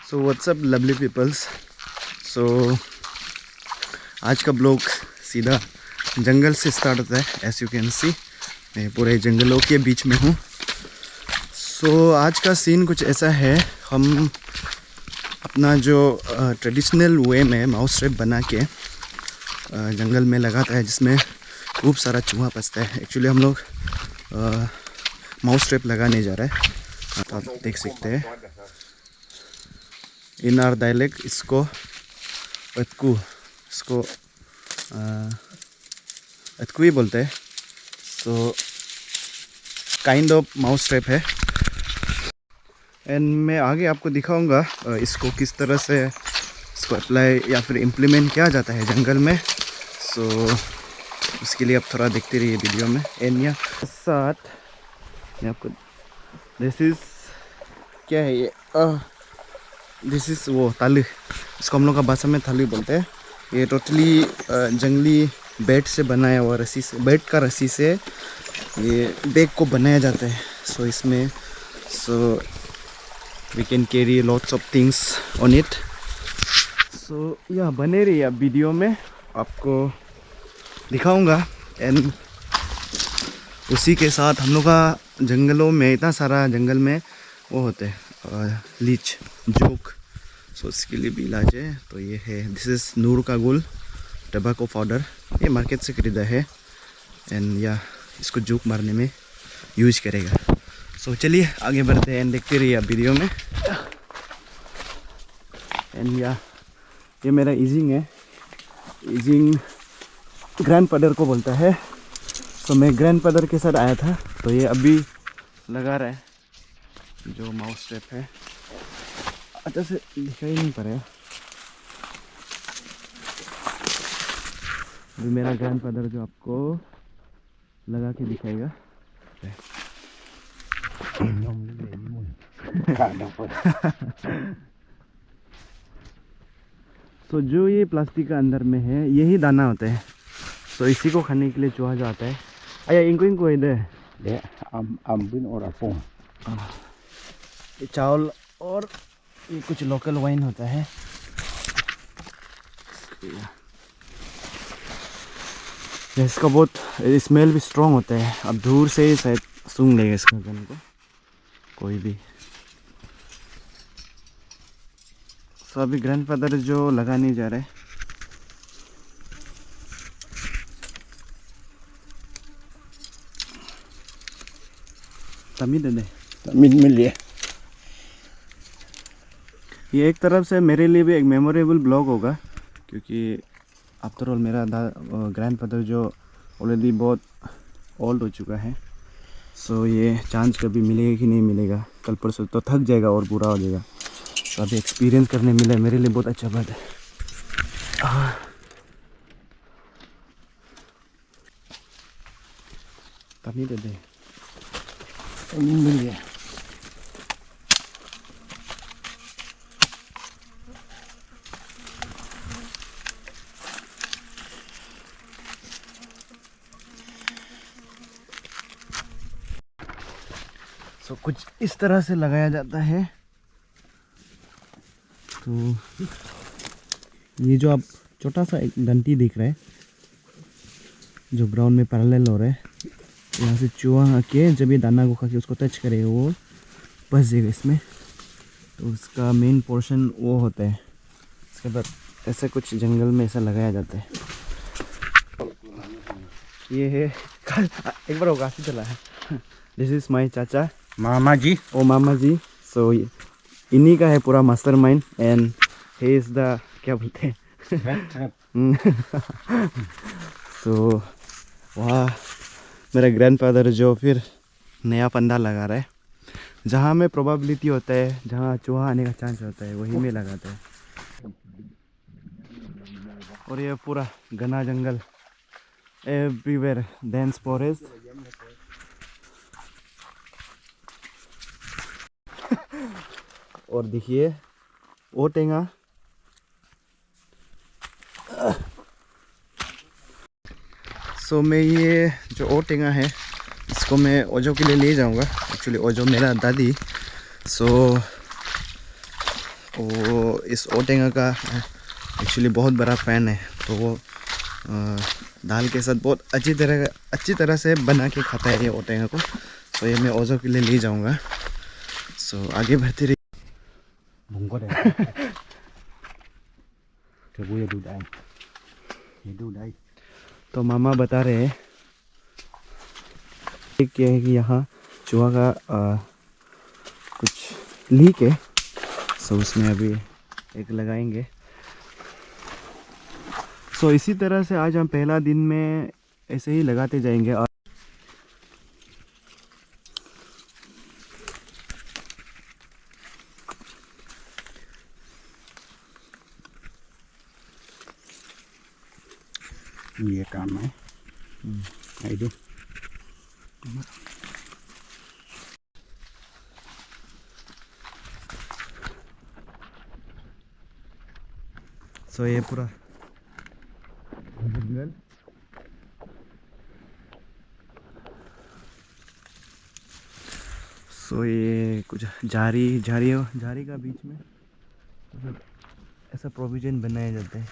So what's up lovely peoples. सो आज का blog सीधा जंगल से स्टार्ट होता है। एज यू कैन सी मैं पूरे जंगलों के बीच में हूँ। सो आज का सीन कुछ ऐसा है, हम अपना जो ट्रेडिशनल वे में माउस ट्रैप बना के जंगल में लगाता है, जिसमें खूब सारा चूहा फंसता है। एक्चुअली हम लोग माउस ट्रैप लगाने जा रहे हैं। आप देख सकते हैं, इन आर डायलेक्ट इसको अतकू, इसको अतकू ही बोलते हैं। So kind of mouse trap है। एंड मैं आगे आपको दिखाऊंगा इसको किस तरह से इसको अप्लाई या फिर इम्प्लीमेंट किया जाता है जंगल में। सो उसके लिए आप थोड़ा देखते रहिए वीडियो में। एंड यहाँ साथ मैं आपको दिस इज़ क्या है ये, दिस इज़ वो थाली, इसको हम लोग का भाषा में थाली बोलते हैं। ये टोटली जंगली बेट से बनाया हुआ रस्सी से, बेट का रस्सी से ये बैग को बनाया जाता है। सो इसमें we can carry lots of things on it. So यह बने रही अब वीडियो में आपको दिखाऊंगा। एंड उसी के साथ हम लोग का जंगलों में इतना सारा जंगल में वो होते हैं लीच जोक। सो इसके लिए भी इलाज है। तो ये है, दिस इज़ नूर का गुल टबाको पाउडर, ये मार्केट से खरीदा है। एंड या इसको जोक मारने में यूज करेगा। सो चलिए आगे बढ़ते हैं, देखते रहिए आप वीडियो में। एंड या ये मेरा ईजिंग है, ईजिंग ग्रैंड फादर को बोलता है। तो मैं ग्रैंड फादर के साथ आया था, तो ये अभी लगा रहा है जो माउस ट्रैप है। अच्छा से दिखाई नहीं पड़ेगा, अभी मेरा ग्रैंड फादर जो आपको लगा के दिखाएगा। तो जो ये प्लास्टिक का अंदर में है, यही दाना होता है। तो इसी को खाने के लिए चूहा जो आता है। अया इनको इधर ये चावल और ये कुछ लोकल वाइन होता है। इसका बहुत स्मेल भी स्ट्रॉन्ग होता है। अब दूर से ही शायद सूंघ लेगा इसका गन को कोई भी। सो अभी ग्रैंडफादर जो लगाने जा रहे हैं, तमिल है, तमिल में लिए। ये एक तरफ से मेरे लिए भी एक मेमोरेबल ब्लॉग होगा, क्योंकि आफ्टर ऑल मेरा ग्रैंडफादर जो ऑलरेडी बहुत ओल्ड हो चुका है। सो ये चांस कभी मिलेगा कि नहीं मिलेगा, कल परसों तो थक जाएगा और बुरा हो जाएगा। तो अभी एक्सपीरियंस करने मिला मेरे लिए बहुत अच्छा बात है। तभी दे दे मिल गया। सो कुछ इस तरह से लगाया जाता है। तो ये जो आप छोटा सा एक डंटी दिख रहा है जो ग्राउंड में पैरेलल हो रहा है, यहाँ से चूहा आके जब ये दाना को खा के उसको टच करेगा वो फंस जाएगा इसमें। तो उसका मेन पोर्शन वो होता है। इसके बाद ऐसा कुछ जंगल में ऐसा लगाया जाता है। ये है एक बार होगा चला है। दिस इज माई चाचा, मामा जी। ओ मामा जी। सो इन्हीं का है पूरा master mind. And he is the क्या बोलते हैं सो वहाँ मेरा ग्रैंडफादर जो फिर नया फंदा लगा रहा है। जहाँ में प्रोबेबिलिटी होता है, जहाँ चूहा आने का चांस होता है, वहीं में लगाता है। और ये पूरा घना जंगल, एवरीवेयर डेंस फॉरेस्ट। और देखिए वो टेंगा, सो मैं ये जो ओ टेंगा है इसको मैं ओजो के लिए ले जाऊंगा। एक्चुअली ओजो मेरा दादी। सो वो इस ओटेंगा का एक्चुअली बहुत बड़ा फ़ैन है, तो वो दाल के साथ बहुत अच्छी तरह से बना के खाता है ये ओटेंगा को। सो ये मैं ओजो के लिए ले जाऊंगा। सो आगे बढ़ते रहिए। Bụng có đẹp. Trời vui đu đây. Đu đây. तो मामा बता रहे हैं क्या है कि यहाँ चूहा का कुछ लीक है। सो उसमें अभी एक लगाएंगे। सो इसी तरह से आज हम पहला दिन में ऐसे ही लगाते जाएंगे। और ये काम है। आई दो। सो ये पूरा जंगल सो ये कुछ झाड़ी का बीच में मतलब ऐसा प्रोविजन बनाए जाते हैं।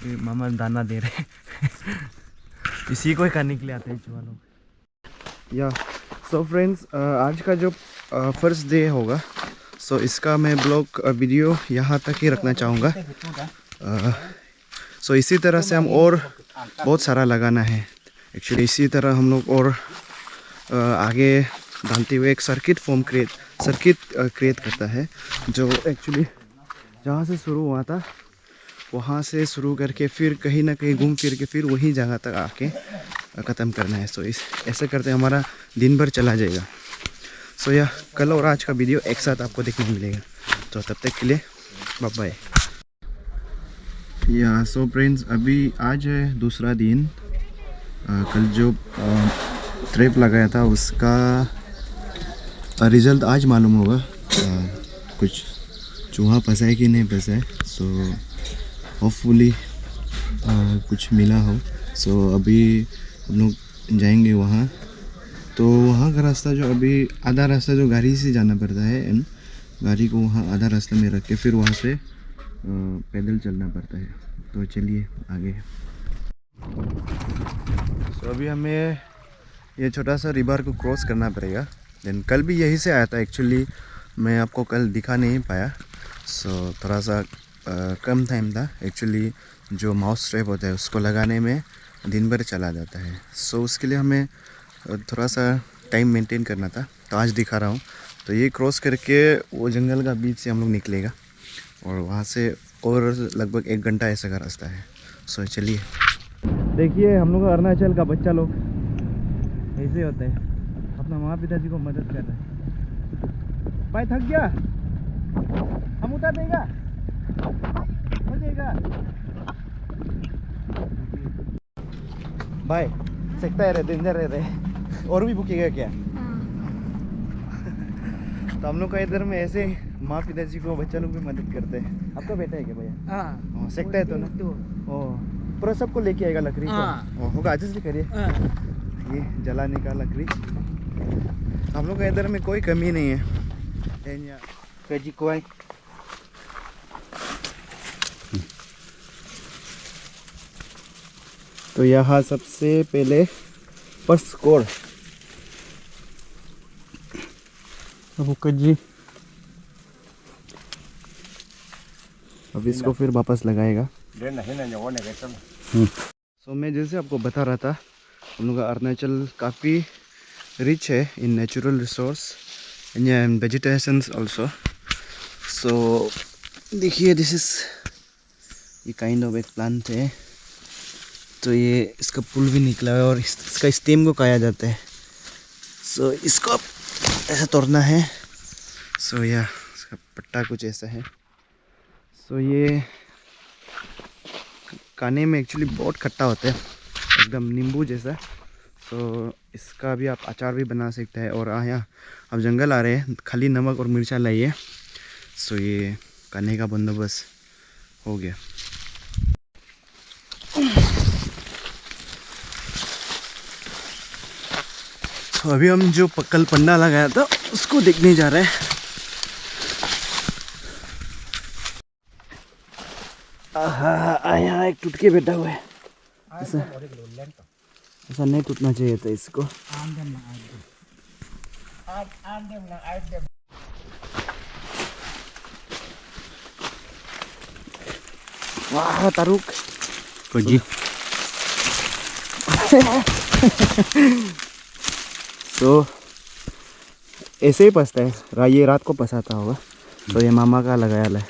ये मामा दाना दे रहे हैं इसी को ही करने के लिए आते हैं चूहा लोग। या सो फ्रेंड्स, आज का जो फर्स्ट डे होगा, सो इसका मैं ब्लॉग वीडियो यहाँ तक ही रखना चाहूँगा। सो इसी तरह से हम और बहुत सारा लगाना है। एक्चुअली इसी तरह हम लोग और आगे डालते हुए एक सर्किट क्रिएट करता है, जो एक्चुअली जहाँ से शुरू हुआ था वहाँ से शुरू करके फिर कहीं ना कहीं घूम फिर के फिर वही जगह तक आके ख़त्म करना है। सो ऐसे करते हमारा दिन भर चला जाएगा। सो या कल और आज का वीडियो एक साथ आपको देखने को मिलेगा। तो तब तक के लिए बाय बाय। या सो फ्रेंड्स, अभी आज है दूसरा दिन। कल जो ट्रैप लगाया था उसका रिज़ल्ट आज मालूम होगा। कुछ चूहा फंसा है कि नहीं फंसा है। सो होपफुली कुछ मिला हो। सो अभी हम लोग जाएंगे वहाँ। तो वहाँ का रास्ता जो अभी आधा रास्ता जो गाड़ी से जाना पड़ता है, एंड गाड़ी को वहाँ आधा रास्ता में रख के फिर वहाँ से पैदल चलना पड़ता है। तो चलिए आगे। सो अभी हमें ये छोटा सा रिवर को क्रॉस करना पड़ेगा। देन कल भी यहीं से आया था। एक्चुअली मैं आपको कल दिखा नहीं पाया। सो थोड़ा सा कम टाइम था। एक्चुअली जो माउस ट्रैप होता है उसको लगाने में दिन भर चला जाता है। सो उसके लिए हमें थोड़ा सा टाइम मेंटेन करना था, तो आज दिखा रहा हूँ। तो ये क्रॉस करके वो जंगल का बीच से हम लोग निकलेगा और वहाँ से और लगभग 1 घंटा ऐसा का रास्ता है। सो चलिए। देखिए हम लोग अरुणाचल का बच्चा लोग ऐसे होते हैं, अपना माँ पिताजी को मदद कर रहे हैं। भाई थक गया, हम उतार देगा, हो जाएगा भाई। सकता है रे, डेंजर है रे। और भी भूखेगा क्या? तो हम लोग का इधर में ऐसे माँ पिताजी को बच्चा लोग भी मदद करते हैं। आपका बेटा है क्या भैया? हाँ, सकता है तो ना। ओह, पूरा सबको लेके आएगा लकड़ी को। होगा, आज से करिए। ये जलाने का लकड़ी। हम लोग का इधर में कोई कमी नहीं है। कजी कोई तो यहाँ सबसे पहले फर्स्ट स्कोर जी। अब इसको फिर वापस लगाएगा। सो मैं जैसे आपको बता रहा था, हम लोग का अरुणाचल काफ़ी रिच है in natural resource and vegetations also. So देखिए, दिस इज ये काइंड ऑफ एक प्लांट है। तो ये इसका पुल भी निकला है और इसका स्टेम को खाया जाता है। सो इसको अब ऐसा तोड़ना है। सो या इसका पट्टा कुछ ऐसा है। सो ये खाने में एक्चुअली बहुत खट्टा होता है, एकदम नींबू जैसा। सो इसका भी आप अचार भी बना सकते हैं। और यहाँ अब जंगल आ रहे हैं, खाली नमक और मिर्चा लाइए। सो ये खाने का बंदोबस्त हो गया। तो अभी हम जो कल पंडा लगाया था उसको देखने जा रहे हैं। यहाँ एक टूट के बैठा हुआ है। ऐसा नहीं टूटना चाहिए था इसको। वाह तारुक Koji. तो ऐसे ही पसता है, ये रात को पसाता होगा। तो ये मामा का लगाया है।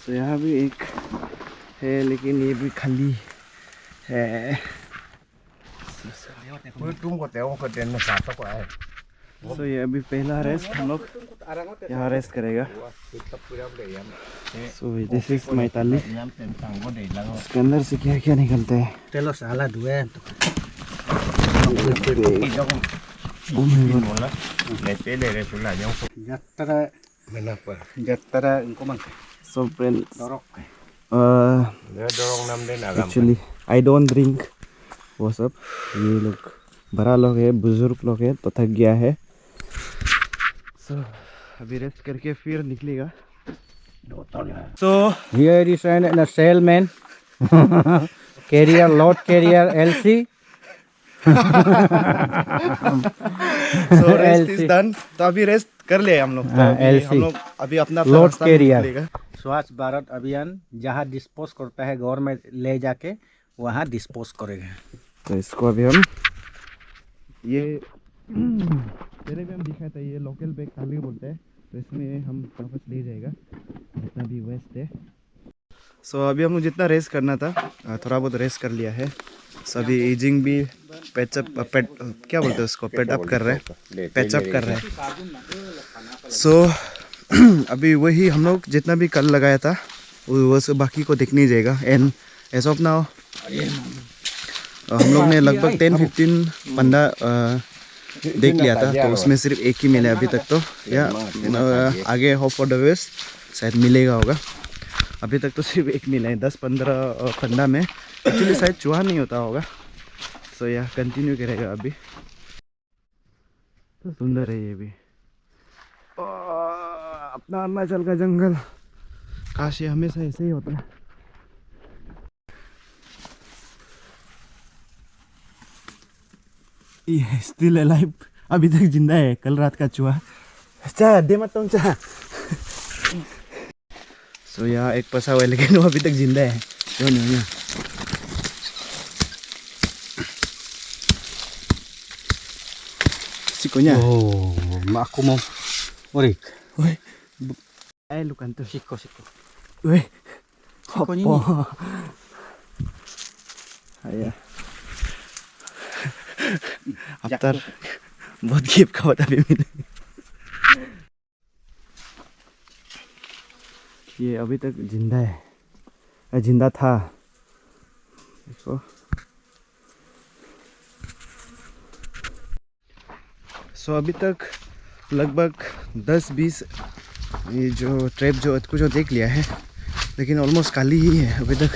तो यहाँ भी एक है लेकिन ये भी खाली है। तो ये अभी पहला रेस्ट हम लोग यहाँ रेस्ट करेगा। सो दिस इज मैताली। इसके अंदर से क्या क्या निकलता है? Telo salah dua. Jatara engkau mang. So friends Dorok. Actually I don't drink वो सब। ये लोग बड़ा लोग है, बुजुर्ग लोग है तो थक गया है। सो अभी रेस्ट करके फिर निकलेगा। सो Here is a sailman. Carrier, load carrier, LC. So rest is done. तो अभी रेस्ट कर लिए हम लोग। तो अभी हम लोग अभी अपना लोड कैरियर निकलेगा। स्वच्छ भारत अभियान जहाँ डिस्पोज करता है गवर्नमेंट ले जाके वहाँ डिस्पोज करेगा। तो इसको अभी हम ये पहले भी हम दिखाया था, ये लोकल बैग खाली बोलते हैं। तो इसमें हम वापस ले जाएगा जितना भी वेस्ट है। सो अभी हम लोग जितना रेस्ट करना था थोड़ा बहुत रेस्ट कर लिया है। सभी एजिंग भी पेट क्या बोलते हैं उसको, पेट अप कर रहे हैं, पैचअप कर रहे हैं। सो अभी वही हम लोग जितना भी कल लगाया था वो सब बाकी को देखने जाएगा। एंड एज ऑफ नाउ हम लोग ने लगभग 10-15 पंडा देख लिया था। तो उसमें सिर्फ एक ही मिला अभी तक। तो या आगे होप फॉर द बेस्ट शायद मिलेगा होगा। अभी तक तो सिर्फ एक मिला है 10-15 पंडा में। एक्चुअली शायद चूहा नहीं होता होगा। सो यह कंटिन्यू करेगा अभी। तो सुंदर है ये भी। अपना अरुणाचल का जंगल काश ये हमेशा ऐसे ही होता है। ये स्टिल अलाइव, अभी तक जिंदा है। कल रात का चूहा। चाह दे मत तुम चाह। सो यहाँ एक फंसा हुआ है लेकिन वो अभी तक जिंदा है। क्यों नहीं है? Sikonya. Oh, mak aku mau murik. Woi. Lu kan tuh. Siko. Woi. Sikonya ini. Ayah. After बहुत गेप का बता भी मिले। ये अभी तक जिंदा है, जिंदा था। देखो। सो अभी तक लगभग 10-20 ये जो ट्रैप जो कुछ देख लिया है लेकिन ऑलमोस्ट खाली ही है। अभी तक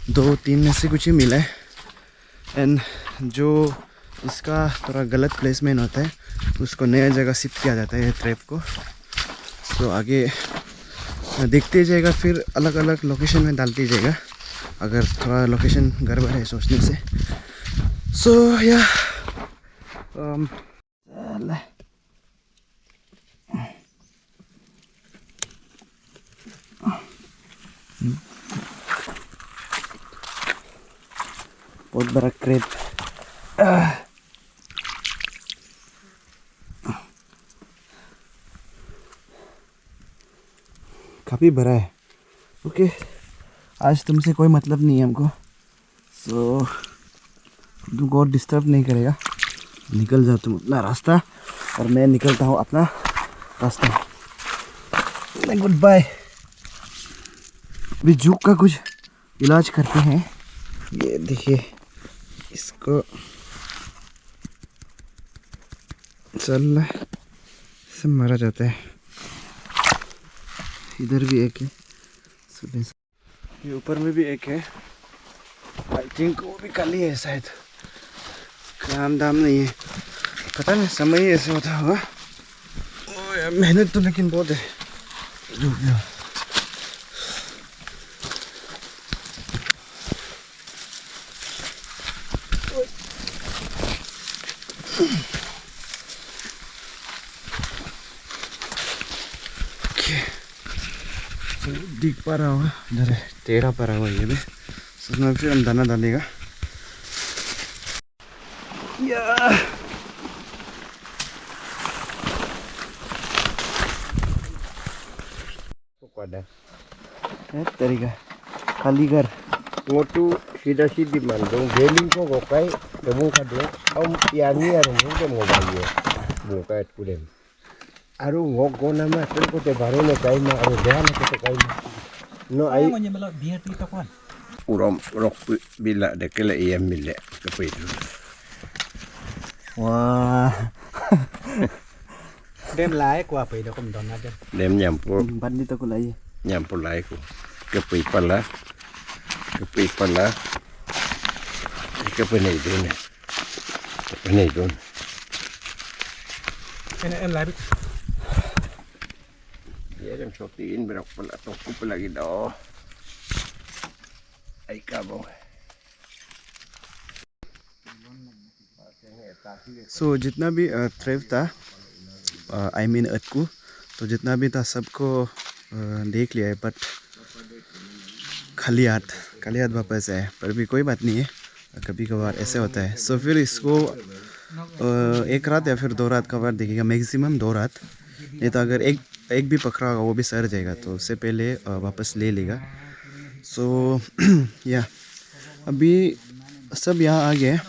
2-3 में से कुछ ही मिला है। एंड जो इसका थोड़ा गलत प्लेसमेंट होता है उसको नया जगह शिफ्ट किया जाता है ट्रैप को। तो आगे देखते जाएगा, फिर अलग अलग लोकेशन में डालते जाएगा अगर थोड़ा लोकेशन गड़बड़ है सोचने से। सो या बहुत बड़ा क्रेप। काफ़ी बड़ा है। ओके, आज तुमसे कोई मतलब नहीं है हमको। सो तुमको और डिस्टर्ब नहीं करेगा। निकल जाओ तुम अपना रास्ता और मैं निकलता हूँ अपना रास्ता। Good bye. अभी जुक का कुछ इलाज करते हैं। ये देखिए इसको चल से मारा जाता है। इधर भी एक है, ये ऊपर में भी एक है। आई थिंक वो भी खाली है शायद। काम दाम नहीं है, पता नहीं समय ही ऐसे होता होगा। ओ यार मेहनत तो लेकिन बहुत है। जो भी हो। दिख पा रहा होगा इधर है, टेढ़ा पड़ा हुआ ये भी। उसमें फिर हम दाना डालेगा। तरीका खाली घर वो तो सीधा सीधी मान दो गेलिंग को गोकाई तबु का दो हम यानी यार हम के मोबाइल है गोकाई पूरे आरो वो गोना में तो को ते बारे में काई में आरो ध्यान को काई no ai Mo nyemelo biar kita kawan. urom rok bila de kele iya mille ke pitu wah Đem lái qua phải đâu không đón nó đem. dem nyampur bandi to ko lai nyampur lai ko ke pi pala ke penai dun ke penai dun Em lái biết. ya dem sotiin berok pala tok lagi do ai kabo सो जितना भी थ्रेव था I mean अटकू तो जितना भी था सबको देख लिया है, बट खाली हाथ वापस आए। पर भी कोई बात नहीं है, कभी कभार ऐसे होता है। सो फिर इसको एक रात या फिर 2 रात का बार देखेगा, मैक्सिमम 2 रात। नहीं तो अगर एक भी पकड़ा होगा वो भी सड़ जाएगा, तो उससे पहले वापस ले लेगा। सो या अभी सब यहाँ आ गए,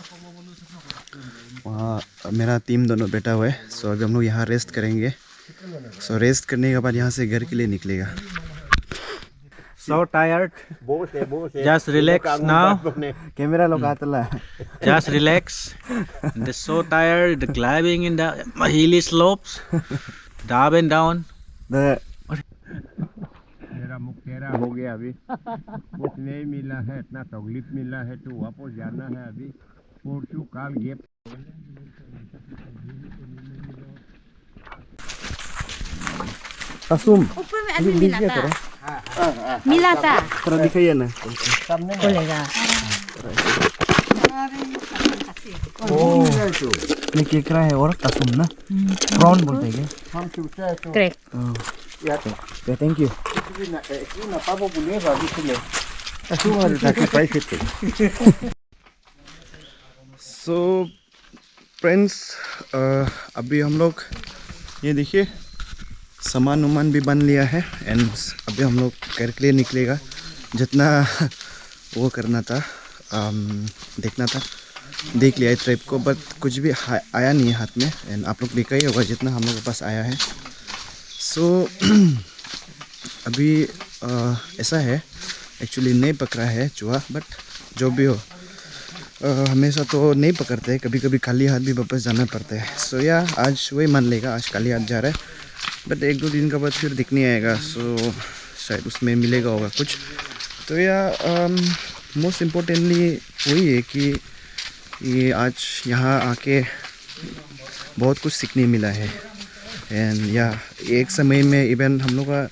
वहाँ मेरा टीम दोनों बैठा हुआ है। सो अभी हम लोग यहाँ रेस्ट करेंगे। सो रेस्ट करने के बाद यहाँ से घर के लिए निकलेगा। So tired. Just relax now. Camera लोग आतला Just relax. They're so tired. The climbing in the hilly slopes, the up and down. मेरा मुक्तेरा हो गया अभी कुछ नहीं मिला है, इतना तकलीफ मिला है तो वापस जाना है अभी। परसों काल ये असुम ऊपर में आदमी मिलाता मिलाता थोड़ा दिखाइए ना। बोलेगा ये केकड़ा है और असुम ना, प्रॉन बोलते हैं क्रैक क्या? Thank you. सो फ्रेंड्स अभी हम लोग ये देखिए सामान भी बन लिया है। एंड अभी हम लोग घर के लिए निकलेगा। जितना वो करना था देखना था देख लिया है ट्रिप को, बट कुछ भी आया नहीं है हाथ में। एंड आप लोग देखा ही होगा जितना हम लोग के पास आया है। सो अभी ऐसा है, एक्चुअली नहीं पकड़ा है चूहा, बट जो भी हो हमेशा तो नहीं पकड़ते, कभी कभी खाली हाथ भी वापस जाना पड़ता है। सो या आज वही मान लेगा, आज खाली हाथ जा रहा है, बट 1-2 दिन के बाद फिर दिखने आएगा। सो शायद उसमें मिलेगा होगा कुछ। तो या मोस्ट इम्पोर्टेंटली वही है कि ये आज यहाँ आके बहुत कुछ सीखने मिला है। एंड या एक समय में इवन हम लोग का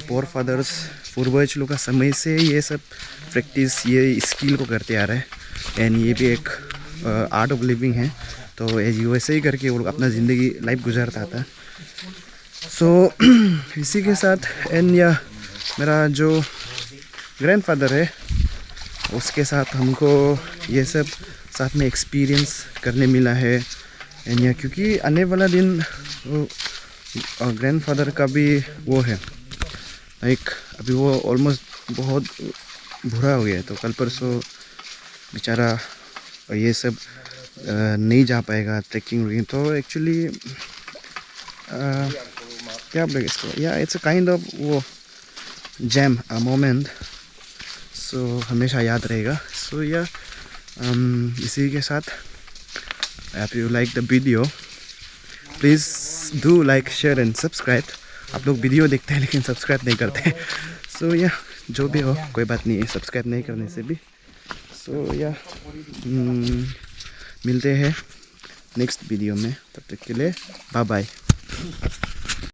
पोर फादर्स पूर्वज लोग का समय से ये सब प्रैक्टिस ये स्किल को करते आ रहे हैं। एंड ये भी एक आर्ट ऑफ लिविंग है, तो वैसे ही करके वो लोग अपना ज़िंदगी लाइफ गुजारता था। सो इसी के साथ एंड या मेरा जो ग्रैंडफादर है उसके साथ हमको ये सब साथ में एक्सपीरियंस करने मिला है। एंड या क्योंकि आने वाला दिन ग्रैंडफादर का भी वो है, लाइक अभी वो ऑलमोस्ट बहुत बुरा हो गया है, तो कल परसों बेचारा ये सब नहीं जा पाएगा ट्रैकिंग। तो एक्चुअली क्या बोलेंगे इसको, या इट्स अ काइंड ऑफ वो जैम मोमेंट। सो हमेशा याद रहेगा। सो या इसी के साथ if you like the video please do like share and subscribe। आप लोग वीडियो देखते हैं लेकिन सब्सक्राइब नहीं करते। सो या जो भी हो कोई बात नहीं है, सब्सक्राइब नहीं करने से भी। सो या मिलते हैं नेक्स्ट वीडियो में, तब तक के लिए बाय बाय।